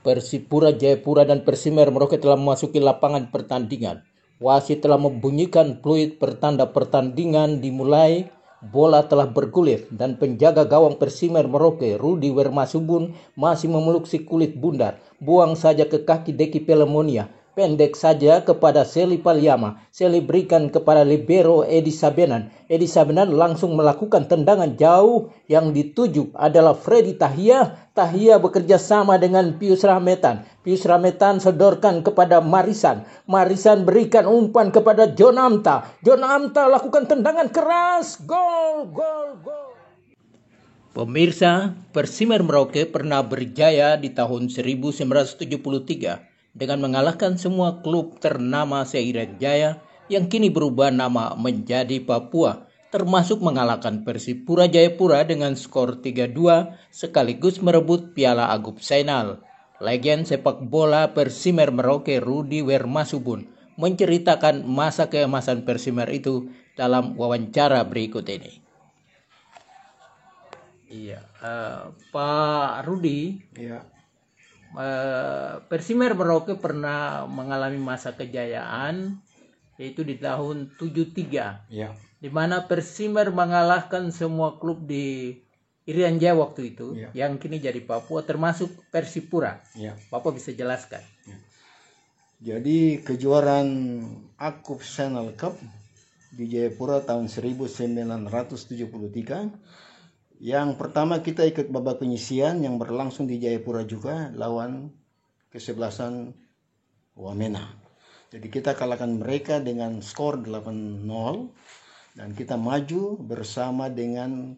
Persipura Jayapura dan Persimer Merauke telah memasuki lapangan pertandingan. Wasit telah membunyikan peluit pertanda pertandingan dimulai. Bola telah bergulir dan penjaga gawang Persimer Merauke, Rudi Wermasubun, masih memeluk si kulit bundar. Buang saja ke kaki Deki Pelemonia. Pendek saja kepada Seli Paliama. Seli berikan kepada libero Edi Sabenan. Edi Sabenan langsung melakukan tendangan jauh yang dituju adalah Freddy Tahia. Tahia bekerja sama dengan Pius Rahmetan. Pius Rahmetan sodorkan kepada Marisan. Marisan berikan umpan kepada John Amta. John Amta lakukan tendangan keras. Gol, gol, gol. Pemirsa, Persimer Merauke pernah berjaya di tahun 1973 dengan mengalahkan semua klub ternama se-Irian Jaya yang kini berubah nama menjadi Papua, termasuk mengalahkan Persipura Jayapura dengan skor 3-2 sekaligus merebut Piala Agub Zainal. Legend sepak bola Persimer Merauke Rudi Wermasubun menceritakan masa keemasan Persimer itu dalam wawancara berikut ini. Iya, Pak Rudi. Ya. Persimer Merauke pernah mengalami masa kejayaan yaitu di tahun 73. Ya. Di mana Persimer mengalahkan semua klub di Irian Jaya waktu itu, ya, yang kini jadi Papua, termasuk Persipura. Ya. Bapak bisa jelaskan. Ya. Jadi kejuaraan Agub Zainal Cup di Jayapura tahun 1973. Yang pertama kita ikut babak penyisian yang berlangsung di Jayapura juga lawan kesebelasan Wamena. Jadi kita kalahkan mereka dengan skor 8-0 dan kita maju bersama dengan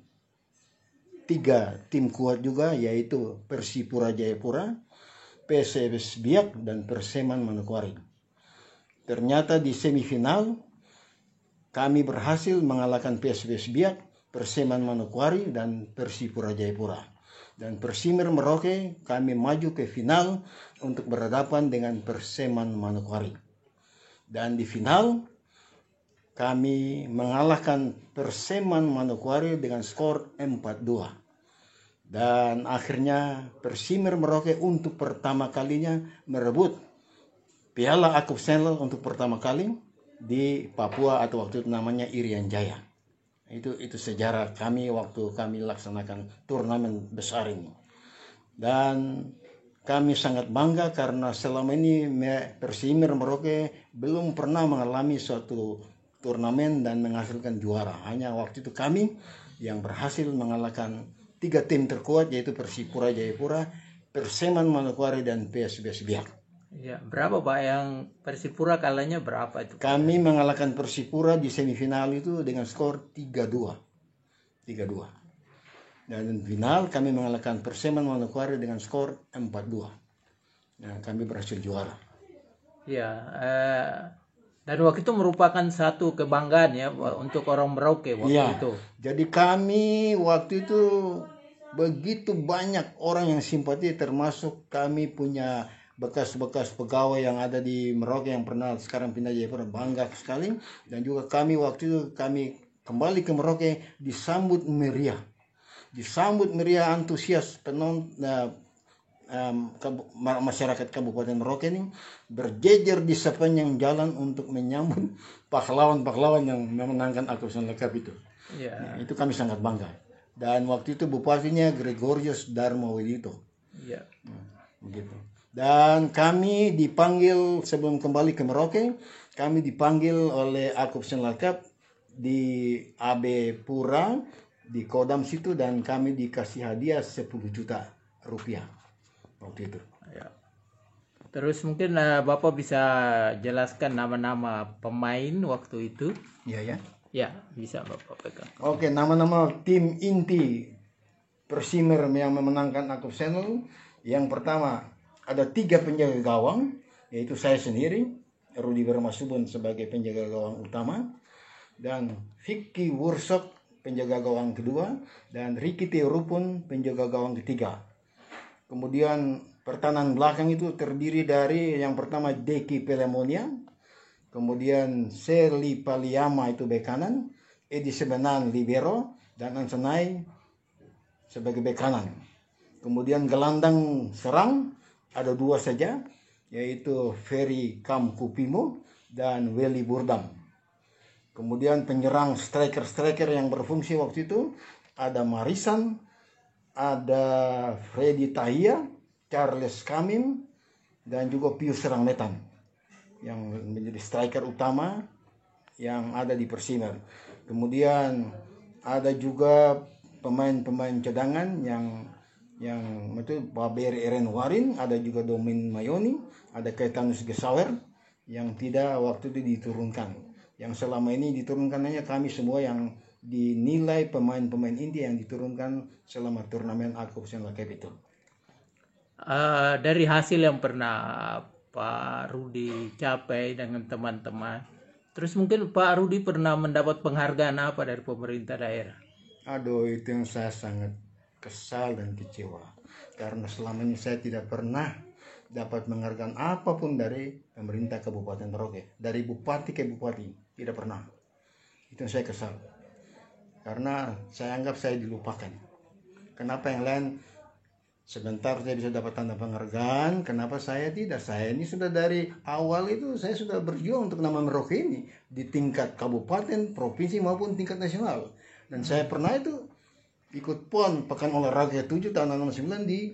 3 tim kuat juga, yaitu Persipura Jayapura, PSBS Biak, dan Perseman Manokwari. Ternyata di semifinal kami berhasil mengalahkan PSBS Biak, Perseman Manokwari, dan Persipura Jayapura. Dan Persimer Merauke kami maju ke final untuk berhadapan dengan Perseman Manokwari. Dan di final kami mengalahkan Perseman Manokwari dengan skor 4-2. Dan akhirnya Persimer Merauke untuk pertama kalinya merebut Piala Agub Zainal untuk pertama kali di Papua, atau waktu itu namanya Irian Jaya. Itu sejarah kami waktu kami laksanakan turnamen besar ini. Dan kami sangat bangga karena selama ini Persimer Merauke belum pernah mengalami suatu turnamen dan menghasilkan juara. Hanya waktu itu kami yang berhasil mengalahkan 3 tim terkuat, yaitu Persipura Jayapura, Perseman Manokwari, dan PSBS Biak. Ya, berapa Pak yang Persipura kalahnya berapa itu? Kami mengalahkan Persipura di semifinal itu dengan skor 3-2. Dan final kami mengalahkan Perseman Manokwari dengan skor 4-2. Nah, kami berhasil juara. Ya, dan waktu itu merupakan satu kebanggaan ya untuk orang Merauke waktu itu. Jadi kami waktu itu begitu banyak orang yang simpati, termasuk kami punya bekas-bekas pegawai yang ada di Merauke yang pernah sekarang pindah Jayapura, bangga sekali. Dan juga kami waktu itu kami kembali ke Merauke disambut meriah antusias masyarakat Kabupaten Merauke ini berjejer di sepanjang jalan untuk menyambut pahlawan-pahlawan yang memenangkan Agub Zainal Cup itu. Nah, itu kami sangat bangga. Dan waktu itu bupatinya Gregorius Dharma Widito. Begitu. Dan kami dipanggil sebelum kembali ke Merauke, kami dipanggil oleh Agub Zainal Cup di AB Pura di Kodam situ, dan kami dikasih hadiah 10 juta rupiah waktu itu. Ya. Terus mungkin Bapak bisa jelaskan nama-nama pemain waktu itu? Iya ya. Ya, bisa Bapak pegang. Oke, nama-nama tim inti Persimer yang memenangkan Agub Zainal. Yang pertama ada 3 penjaga gawang, yaitu saya sendiri, Rudi Wermasubun, sebagai penjaga gawang utama, dan Vicky Wursok penjaga gawang kedua, dan Ricky Teorupun penjaga gawang ketiga. Kemudian pertahanan belakang itu terdiri dari yang pertama Deki Pelemonia, kemudian Seli Paliama itu bek kanan, Edi Sabenan libero, dan Ansanai sebagai bek kanan. Kemudian gelandang serang ada dua saja, yaitu Ferry Kamkupimo dan Welly Burdam. Kemudian penyerang striker yang berfungsi waktu itu ada Marisan, ada Freddy Tahia, Charles Kamim, dan juga Pius Rangmetan yang menjadi striker utama yang ada di Persimer. Kemudian ada juga pemain-pemain cadangan yang itu Baber Eren Warin, ada juga Domin Mayoni, ada Kaitanus Gesauer yang tidak waktu itu diturunkan. Yang selama ini diturunkan hanya kami semua yang dinilai pemain-pemain India yang diturunkan selama turnamen Alcup Senla Cup itu. Dari hasil yang pernah Pak Rudi capai dengan teman-teman, terus mungkin Pak Rudi pernah mendapat penghargaan apa dari pemerintah daerah? Aduh, itu yang saya sangat kesal dan kecewa, karena selama ini saya tidak pernah dapat penghargaan apapun dari pemerintah Kabupaten Merauke, dari bupati ke bupati, tidak pernah. Itu yang saya kesal, karena saya anggap saya dilupakan. Kenapa yang lain sebentar saya bisa dapat tanda penghargaan, kenapa saya tidak? Saya ini sudah dari awal itu saya sudah berjuang untuk nama Merauke ini di tingkat kabupaten, provinsi maupun tingkat nasional. Dan saya pernah itu ikut PON Pekan Olahraga 7 tahun 69 di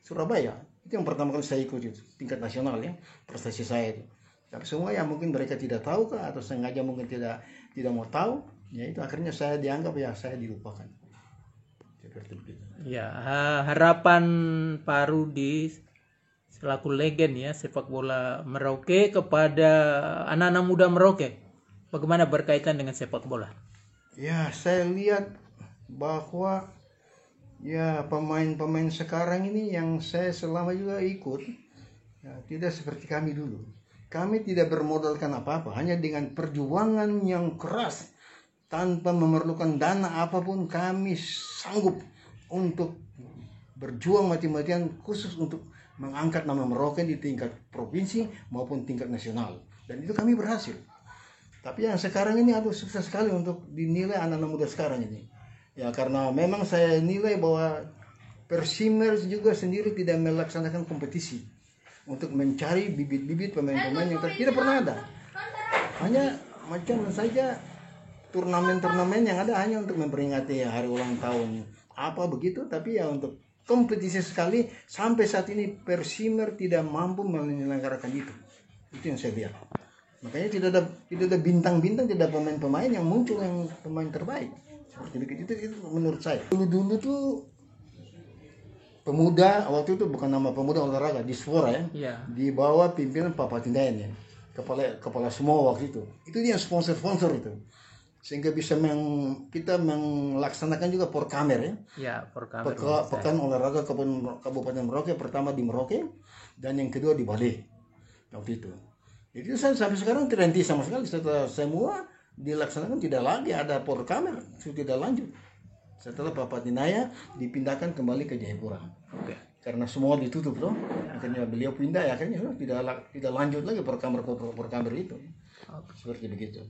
Surabaya. Itu yang pertama kali saya ikut itu, tingkat nasional ya, prestasi saya itu. Tapi semua yang mungkin mereka tidak tahu kah, atau sengaja mungkin tidak mau tahu, ya itu akhirnya saya dianggap ya saya dilupakan. Ya, harapan Pak Rudi selaku legend ya sepak bola Merauke kepada anak-anak muda Merauke, bagaimana berkaitan dengan sepak bola? Ya, saya lihat bahwa ya pemain-pemain sekarang ini yang saya selama juga ikut, ya, tidak seperti kami dulu. Kami tidak bermodalkan apa-apa, hanya dengan perjuangan yang keras tanpa memerlukan dana apapun kami sanggup untuk berjuang mati-matian khusus untuk mengangkat nama Merauke di tingkat provinsi maupun tingkat nasional, dan itu kami berhasil. Tapi yang sekarang ini aduh sukses sekali untuk dinilai anak-anak muda sekarang ini. Ya karena memang saya nilai bahwa Persimer juga sendiri tidak melaksanakan kompetisi untuk mencari bibit-bibit pemain-pemain yang tidak pernah ada. Hanya macam saja turnamen-turnamen yang ada hanya untuk memperingati hari ulang tahun apa begitu, tapi ya untuk kompetisi sekali sampai saat ini Persimer tidak mampu menyelenggarakan itu. Itu yang saya lihat. Makanya tidak ada bintang-bintang, tidak ada pemain-pemain yang muncul yang pemain terbaik. Seperti begitu itu menurut saya. Dulu tuh pemuda waktu itu bukan nama pemuda olahraga di Spora ya. Di bawah pimpinan Pak Patindayan ya. Kepala semua waktu itu. Itu dia sponsor itu. Sehingga bisa kita melaksanakan juga Porkamer ya. Ya, Porkamer. Pekan olahraga Kabupaten Merauke, pertama di Merauke dan yang kedua di Bale. Waktu itu. Jadi saya sampai sekarang terhenti sama sekali, setelah semua dilaksanakan tidak lagi ada Porkamer, sudah tidak lanjut. Setelah Pak Patinaya dipindahkan kembali ke Jayapura. Karena semua ditutup loh. Akhirnya beliau pindah ya, akhirnya tidak lanjut lagi Porkamer itu. Seperti begitu.